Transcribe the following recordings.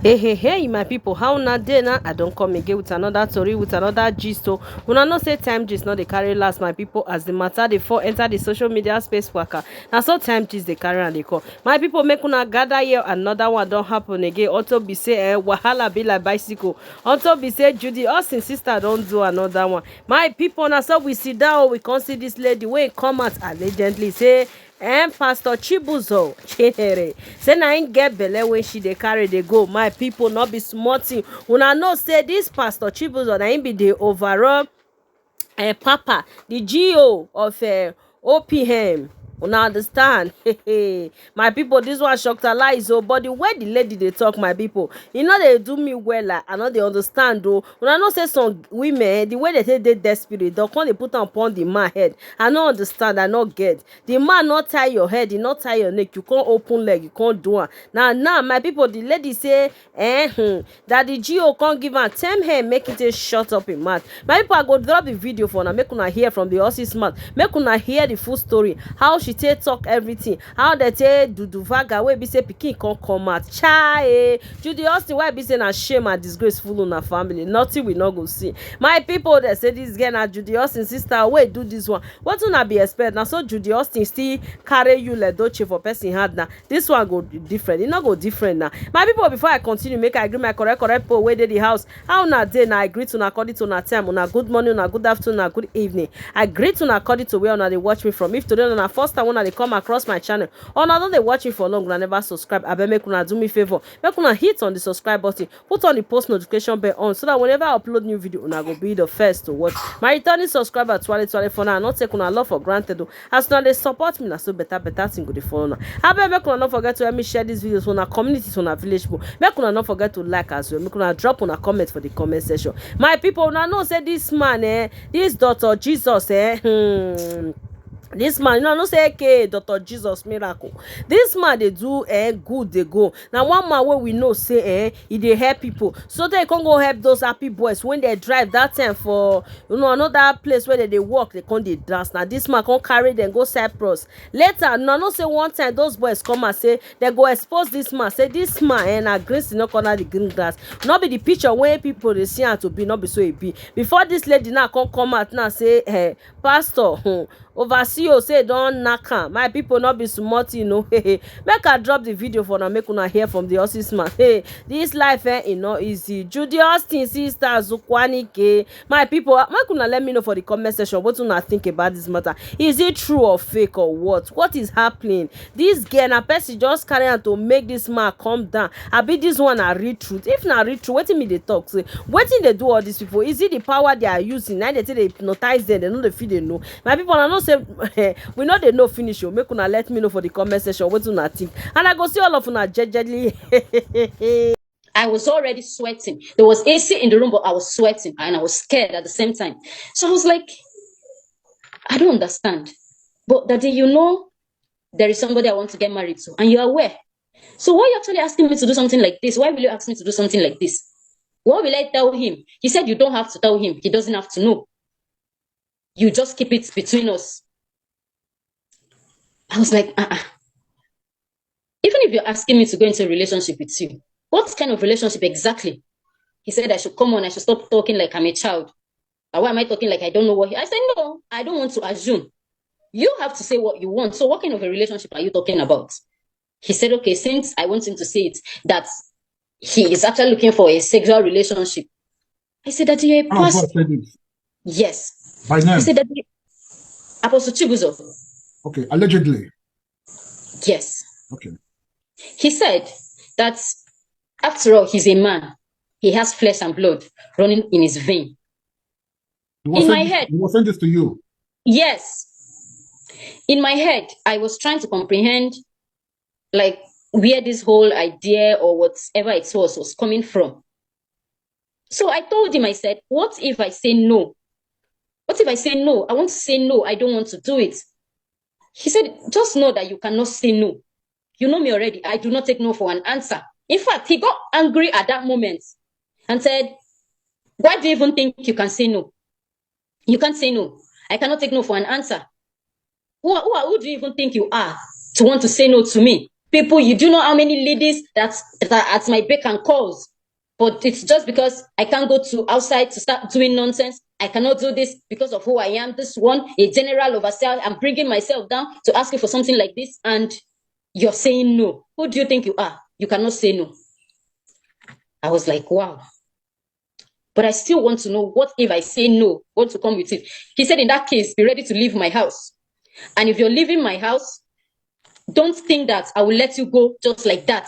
Hey, my people, how na dey na? I don't come again with another story, with another gist. So una know say time gist no dey carry last, my people, as the matter dey fall enter the social media space waka. Na so time gist dey carry am dey come. My people, make una gather here, another one don happen again. Unto be say wahala be like bicycle. Unto be say Judy Austin sister don do another one. My people, na so we sit down, we come see this lady wey come out allegedly say pastor Chibuzor say na im get belle wey she dey carry dey go. My people, no be small thing. Una know say this pastor Chibuzor na im be the overall papa, the GO of OPM. Una understand? My people, this one shocked her lies. Oh, but the way the lady dey talk, my people, e no dey do me well. I no dey understand though. Una know say some women, the way they say they desperate, they come dey put am upon the man head. I no understand. I no get. The man not tie your head, he not tie your neck. You can't open leg, you can't do it. Now, my people, the lady say, that the GO can't give am 10 hair, make it a shut up in mouth. My people, I go drop the video for now. Make una hear from the horse's mouth. Make una hear the full story. How she take talk everything. How they take do vaga wey be say pikin can't come out. Chai, Judy Austin, why be say na shame and disgrace full on her family. Nothing we not go see. My people, they say this girl na Judy Austin sister. Wait, do this one. What una be expect? Now so Judy Austin still carry you like doche for person hard now. This one go different. It not go different now. My people, before I continue, make I agree my correct people wey dey the house. How una dey na? I greet una according to una time. Una good morning, una good afternoon, una good evening. I greet una according to where una dey watch me from. If today na first time una dey come across my channel, or una don dey watch me for long, una never subscribe, abeg make una do me favor. Make una hit on the subscribe button, put on the post notification bell on, so that whenever I upload new video, una go be the first to watch. My returning subscriber twale for now, not take una love for granted though. As una dey support me, na so better thing go dey follow una. Abeg make una no forget to help me share this video so una community, so una village people. Make una no forget to like as well. Make una drop una comment for the comment section. My people, una know say this man, this Dr. Jesus, this man, you know, no say okay, Dr. Jesus miracle. This man they do good they go. Now one man where we know say he dey help people. So they can go help those happy boys when they drive that time for another place where they work, they come they dance. Now this man can carry them go Cyprus. Later, no say one time those boys come and say they go expose this man. Say this man and grace no corner the green grass. Not be the picture where people they see and to be, not be so it be. Before this lady now come out now say pastor overseer say don knack am. My people, not be small thing, make I drop the video for now. Make una hear from the horse's man. This life e no easy. Judy Austin sister Zukwanike. My people, make una let me know for the comment section what una think about this matter. Is it true or fake or what is happening? This girl na person just carry am to make this man calm down. Abi this one na real truth? If na real truth, wetin me dey talk say? Wetin dey do all these people? Is it the power they are using? Now they say they hypnotize them, they know the feel they know. My people, I know say we know they know finish. Make una let me know for the comment section what una think, and I go see all of una jejely. I was already sweating. There was AC in the room, but I was sweating and I was scared at the same time. So I was like, I don't understand. But Daddy, you know, there is somebody I want to get married to, and you're aware. So why are you actually asking me to do something like this? Why will you ask me to do something like this? What will I tell him? He said you don't have to tell him. He doesn't have to know. You just keep it between us. I was like, Even if you're asking me to go into a relationship with you, what kind of relationship exactly? He said I should come on, I should stop talking like I'm a child. Why am I talking like I don't know what I said? No, I don't want to assume. You have to say what you want. So what kind of a relationship are you talking about? He said, okay, since I want him to say it, that he is actually looking for a sexual relationship. I said that you're a pastor. Yes. By name? He said that Apostle Chibuzor. Okay, allegedly. Yes. Okay. He said that after all, he's a man. He has flesh and blood running in his vein. In my head. He was saying this to you? Yes. In my head, I was trying to comprehend like where this whole idea or whatever it was coming from. So I told him, I said, what if I say no? What if I say no? I want to say no. I don't want to do it. He said, just know that you cannot say no. You know me already. I do not take no for an answer. In fact, he got angry at that moment and said, why do you even think you can say no? You can't say no. I cannot take no for an answer. Who do you even think you are to want to say no to me? People, you do know how many ladies that are at my beck and calls. But it's just because I can't go to outside to start doing nonsense. I cannot do this because of who I am. This one, a general overseer. I'm bringing myself down to ask you for something like this, and you're saying no. Who do you think you are? You cannot say no. I was like, wow. But I still want to know, what if I say no? What to come with it? He said, in that case, be ready to leave my house. And if you're leaving my house, don't think that I will let you go just like that.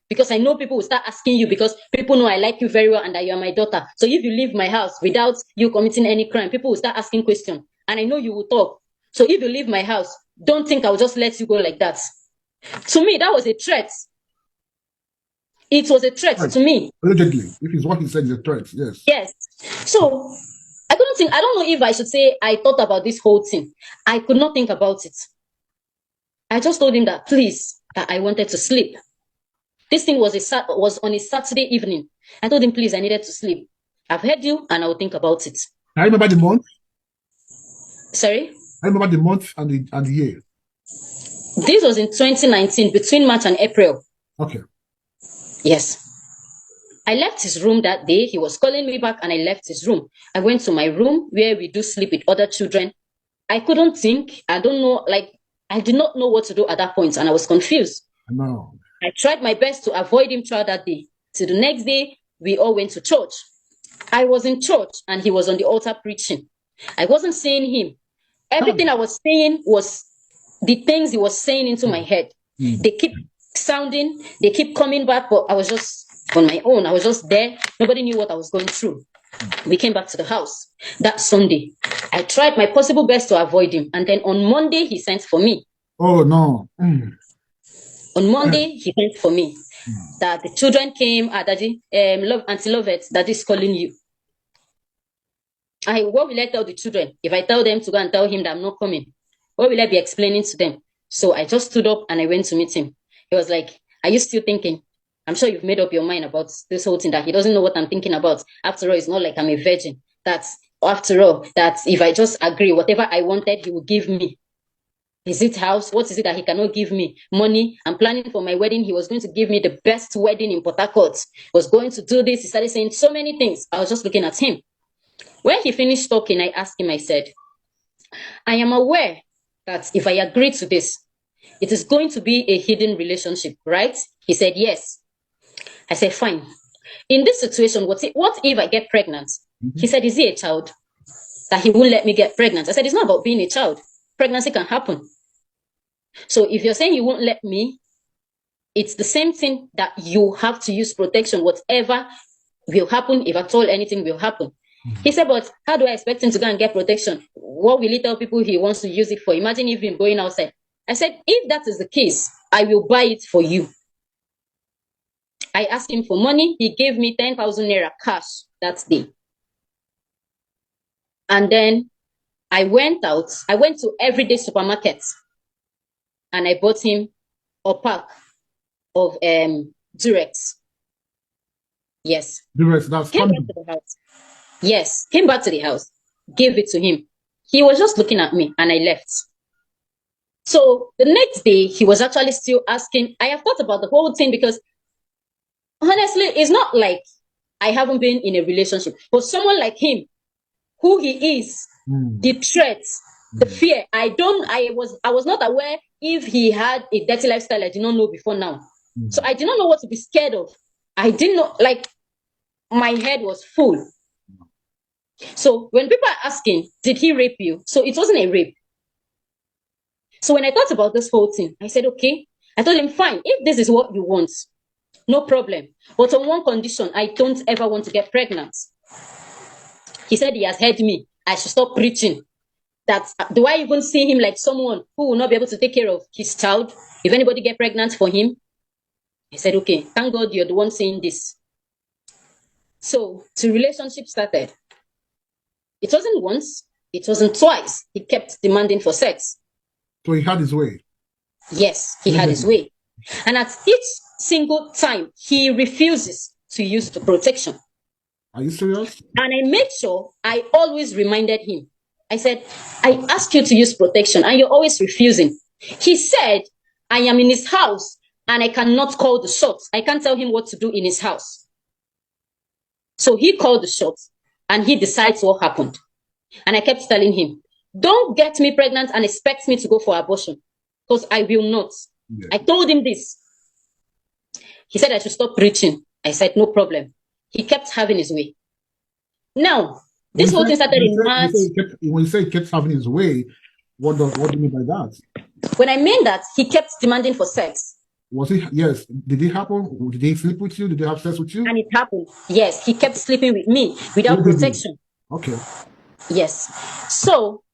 Because I know people will start asking you, because people know I like you very well and that you are my daughter. So if you leave my house without you committing any crime, people will start asking questions. And I know you will talk. So if you leave my house, don't think I'll just let you go like that. To me, that was a threat. It was a threat to me. Allegedly, if it's what he said is a threat, yes. Yes. So I don't know if I should say I thought about this whole thing. I could not think about it. I just told him that, please, that I wanted to sleep. This thing was on a Saturday evening. I told him, please, I needed to sleep. I've heard you, and I will think about it. I remember the month. Sorry? I remember the month and the year. This was in 2019, between March and April. Okay. Yes. I left his room that day. He was calling me back, and I left his room. I went to my room where we do sleep with other children. I couldn't think. I don't know, I did not know what to do at that point, and I was confused. No. I tried my best to avoid him throughout that day. So the next day, we all went to church. I was in church, and he was on the altar preaching. I wasn't seeing him. Everything I was saying was the things he was saying into my head. They keep sounding, they keep coming back, but I was just on my own. I was just there. Nobody knew what I was going through. We came back to the house that Sunday. I tried my possible best to avoid him. And then on Monday, he sent for me. Oh, no. On Monday, he sent for me. That the children came, Daddy, Auntie Lovett, Daddy's calling you. What will I tell the children? If I tell them to go and tell him that I'm not coming, what will I be explaining to them? So I just stood up and I went to meet him. He was like, are you still thinking? I'm sure you've made up your mind about this whole thing, that he doesn't know what I'm thinking about. After all, it's not like I'm a virgin. After all, that if I just agree, whatever I wanted, he will give me. Is it house? What is it that he cannot give me? Money. I'm planning for my wedding. He was going to give me the best wedding in Port Harcourt. Was going to do this. He started saying so many things. I was just looking at him. When he finished talking, I asked him, I said, I am aware that if I agree to this, it is going to be a hidden relationship, right? He said, yes. I said, fine. In this situation, what if I get pregnant? He said, is he a child? That he won't let me get pregnant. I said, it's not about being a child. Pregnancy can happen. So if you're saying you won't let me, it's the same thing that you have to use protection. Whatever will happen, if at all anything will happen. He said, but how do I expect him to go and get protection? What will he tell people he wants to use it for? Imagine if him going outside. I said, if that is the case, I will buy it for you. I asked him for money. He gave me 10,000 naira cash that day. And then I went out. I went to everyday supermarkets and I bought him a pack of Durex. Yes. Durex, that's came back to the house. Yes, came back to the house, gave it to him. He was just looking at me and I left. So the next day, he was actually still asking. I have thought about the whole thing because honestly, it's not like I haven't been in a relationship, but someone like him, who he is, the threats, the fear. I was not aware if he had a dirty lifestyle I did not know before now. So I did not know what to be scared of. I didn't know, my head was full. So when people are asking, did he rape you? So it wasn't a rape. So when I thought about this whole thing, I said, okay. I told him, fine, if this is what you want, no problem. But on one condition, I don't ever want to get pregnant. He said he has heard me. I should stop preaching. Do I even see him like someone who will not be able to take care of his child if anybody get pregnant for him? I said, okay, thank God you're the one saying this. So the relationship started. It wasn't once, it wasn't twice. He kept demanding for sex. So he had his way. Yes, he had his way. And at each single time, he refuses to use the protection. Are you serious? And I made sure I always reminded him. I said, I asked you to use protection and you're always refusing. He said, I am in his house and I cannot call the shots. I can't tell him what to do in his house. So he called the shots and he decides what happened. And I kept telling him, don't get me pregnant and expect me to go for abortion, because I will not. Yeah. I told him this. He said I should stop preaching. I said, no problem. He kept having his way. Now, this whole thing started in March. When you say he kept having his way, what do you mean by that? When I mean that, he kept demanding for sex. Was it? Yes. Did it happen? Did he sleep with you? Did they have sex with you? And it happened. Yes, he kept sleeping with me without protection. Okay. Yes. So